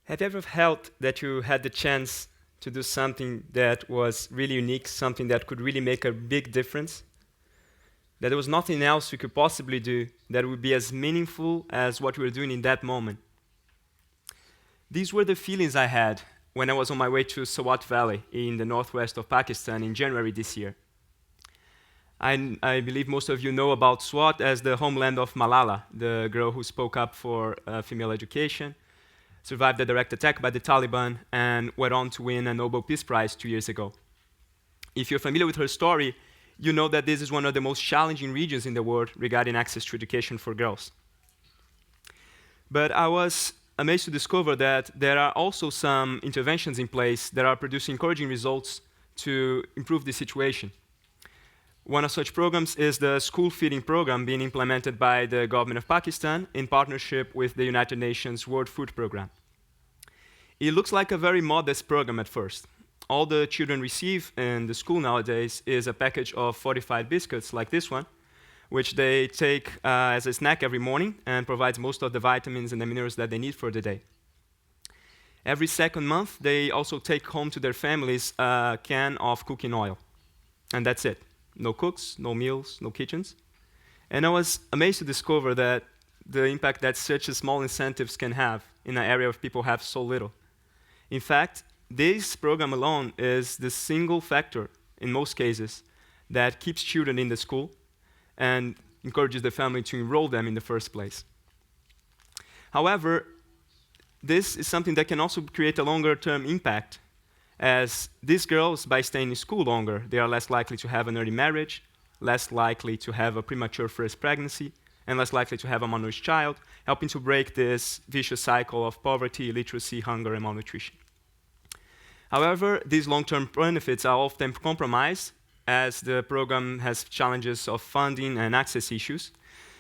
Have you ever felt that you had the chance to do something that was really unique, something that could really make a big difference? That there was nothing else you could possibly do that would be as meaningful as what you were doing in that moment? These were the feelings I had when I was on my way to Swat Valley in the northwest of Pakistan in January this year. I believe most of you know about Swat as the homeland of Malala, the girl who spoke up for female education, survived a direct attack by the Taliban, and went on to win a Nobel Peace Prize 2 years ago. If you're familiar with her story, you know that this is one of the most challenging regions in the world regarding access to education for girls. But I was amazed to discover that there are also some interventions in place that are producing encouraging results to improve the situation. One of such programs is the school feeding program being implemented by the government of Pakistan in partnership with the United Nations World Food Programme. It looks like a very modest program at first. All the children receive in the school nowadays is a package of fortified biscuits like this one, which they take as a snack every morning and provides most of the vitamins and the minerals that they need for the day. Every second month, they also take home to their families a can of cooking oil. And that's it. No cooks, no meals, no kitchens. And I was amazed to discover that the impact that such small incentives can have in an area where people have so little. In fact, this program alone is the single factor, in most cases, that keeps children in the school and encourages the family to enroll them in the first place. However, this is something that can also create a longer-term impact, as these girls, by staying in school longer, they are less likely to have an early marriage, less likely to have a premature first pregnancy, and less likely to have a malnourished child, helping to break this vicious cycle of poverty, illiteracy, hunger, and malnutrition. However, these long-term benefits are often compromised, as the program has challenges of funding and access issues.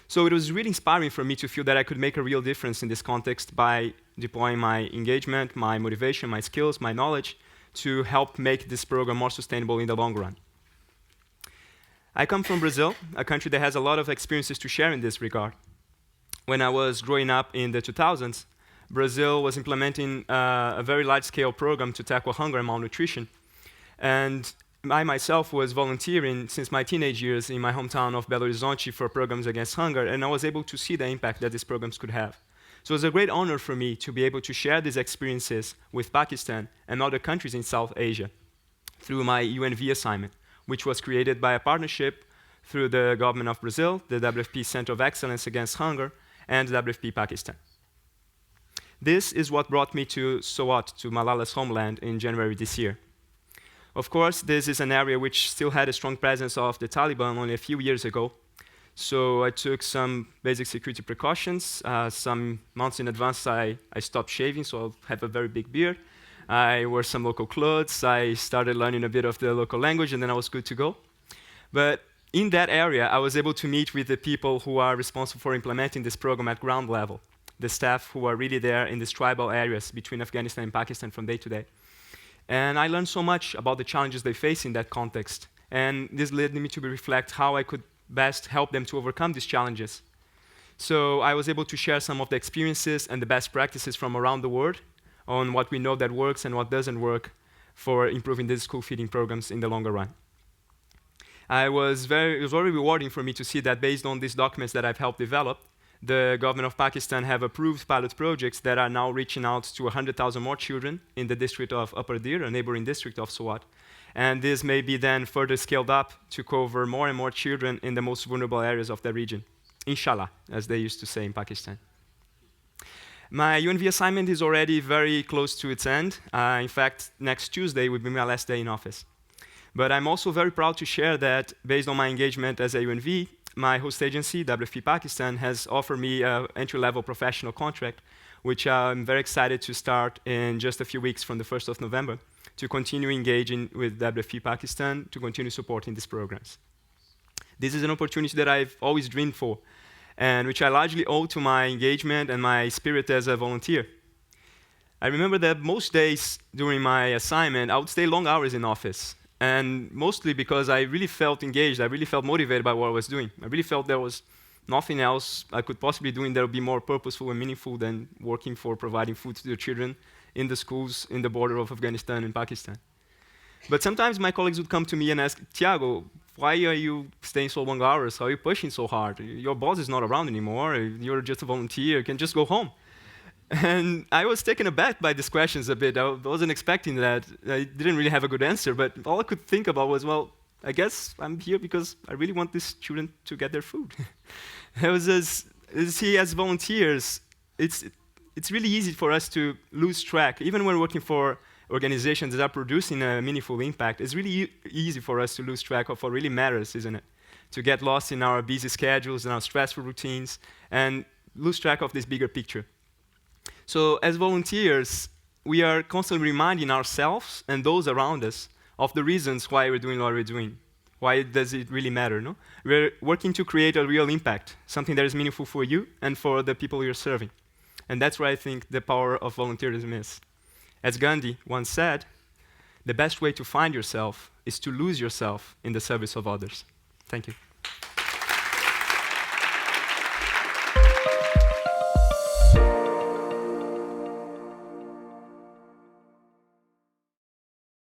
So it was really inspiring for me to feel that I could make a real difference in this context by deploying my engagement, my motivation, my skills, my knowledge, to help make this program more sustainable in the long run. I come from Brazil, a country that has a lot of experiences to share in this regard. When I was growing up in the 2000s, Brazil was implementing a very large-scale program to tackle hunger and malnutrition. And I myself was volunteering since my teenage years in my hometown of Belo Horizonte for programs against hunger, and I was able to see the impact that these programs could have. So it was a great honor for me to be able to share these experiences with Pakistan and other countries in South Asia through my UNV assignment, which was created by a partnership through the government of Brazil, the WFP Center of Excellence Against Hunger, and WFP Pakistan. This is what brought me to Swat, to Malala's homeland, in January this year. Of course, this is an area which still had a strong presence of the Taliban only a few years ago. So I took some basic security precautions. Some months in advance, I stopped shaving, so I'll have a very big beard. I wore some local clothes. I started learning a bit of the local language, and then I was good to go. But in that area, I was able to meet with the people who are responsible for implementing this program at ground level, the staff who are really there in these tribal areas between Afghanistan and Pakistan from day to day. And I learned so much about the challenges they face in that context. And this led me to reflect how I could best help them to overcome these challenges. So I was able to share some of the experiences and the best practices from around the world on what we know that works and what doesn't work for improving these school feeding programs in the longer run. It was very rewarding for me to see that based on these documents that I've helped develop, the government of Pakistan have approved pilot projects that are now reaching out to 100,000 more children in the district of Upper Dir, a neighboring district of Swat. And this may be then further scaled up to cover more and more children in the most vulnerable areas of the region. Inshallah, as they used to say in Pakistan. My UNV assignment is already very close to its end. In fact, next Tuesday will be my last day in office. But I'm also very proud to share that based on my engagement as a UNV, my host agency, WFP Pakistan, has offered me an entry-level professional contract, which I'm very excited to start in just a few weeks from the 1st of November, to continue engaging with WFP Pakistan, to continue supporting these programs. This is an opportunity that I've always dreamed for, and which I largely owe to my engagement and my spirit as a volunteer. I remember that most days during my assignment, I would stay long hours in office, and mostly because I really felt engaged, I really felt motivated by what I was doing. I really felt there was nothing else I could possibly do that would be more purposeful and meaningful than working for providing food to the children in the schools in the border of Afghanistan and Pakistan. But sometimes my colleagues would come to me and ask, Thiago, why are you staying so long hours? How are you pushing so hard? Your boss is not around anymore. You're just a volunteer. You can just go home. And I was taken aback by these questions a bit. I wasn't expecting that. I didn't really have a good answer, but all I could think about was, well, I guess I'm here because I really want this student to get their food. As volunteers, it's really easy for us to lose track. Even when working for organizations that are producing a meaningful impact, it's really easy for us to lose track of what really matters, isn't it? To get lost in our busy schedules and our stressful routines and lose track of this bigger picture. So as volunteers, we are constantly reminding ourselves and those around us of the reasons why we're doing what we're doing. Why does it really matter, no? We're working to create a real impact, something that is meaningful for you and for the people you're serving. And that's where I think the power of volunteerism is. As Gandhi once said, the best way to find yourself is to lose yourself in the service of others. Thank you.